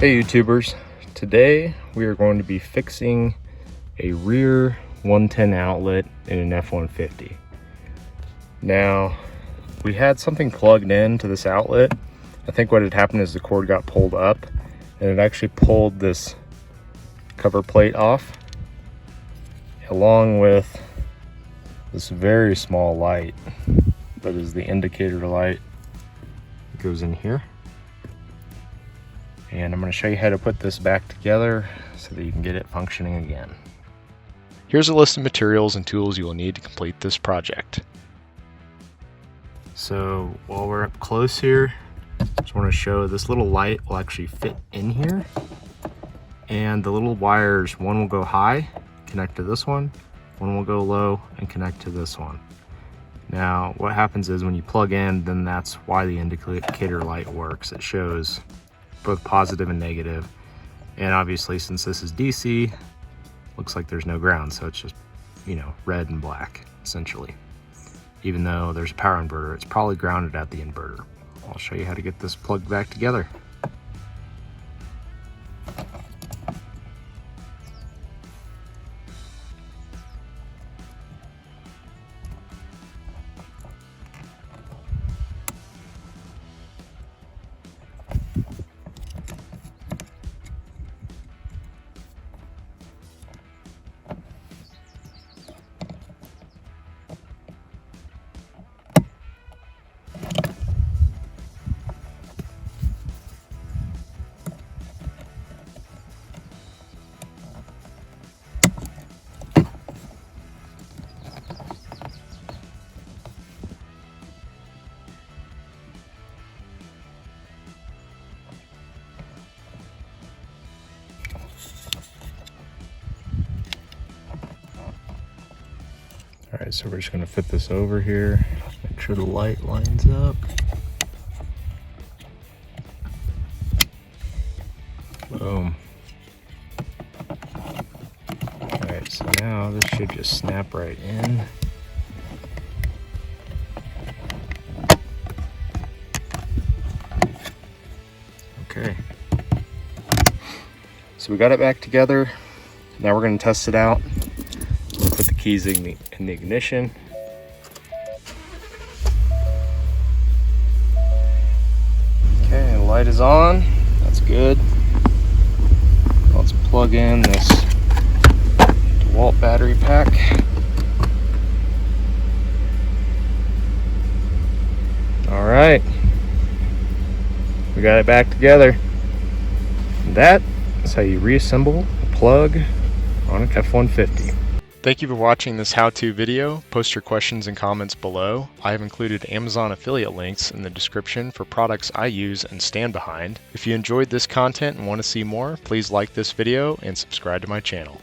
Hey YouTubers, today we are going to be fixing a rear 110 outlet in an F-150. Now, we had something plugged in to this outlet. I think what had happened is the cord got pulled up and it actually pulled this cover plate off, along with this very small light that is the indicator light that goes in here. And I'm going to show you how to put this back together so that you can get it functioning again. Here's a list of materials and tools you will need to complete this project. So while we're up close here, I just want to show this little light will actually fit in here. And the little wires, one will go high, connect to this one will go low and connect to this one. Now what happens is when you plug in, then that's why the indicator light works. It shows both positive and negative, and obviously since this is DC, looks like there's no ground, so it's just, you know, red and black essentially. Even though there's a power inverter, it's probably grounded at the inverter. I'll show you how to get this plugged back together. All right, so we're just gonna fit this over here, make sure the light lines up. Boom. All right, so now this should just snap right in. Okay. So we got it back together. Now we're gonna test it out. Put the keys in the ignition. Okay, the light is on. That's good. Let's plug in this DeWalt battery pack. All right, we got it back together. That is how you reassemble a plug on an F-150. Thank you for watching this how-to video. Post your questions and comments below. I have included Amazon affiliate links in the description for products I use and stand behind. If you enjoyed this content and want to see more, please like this video and subscribe to my channel.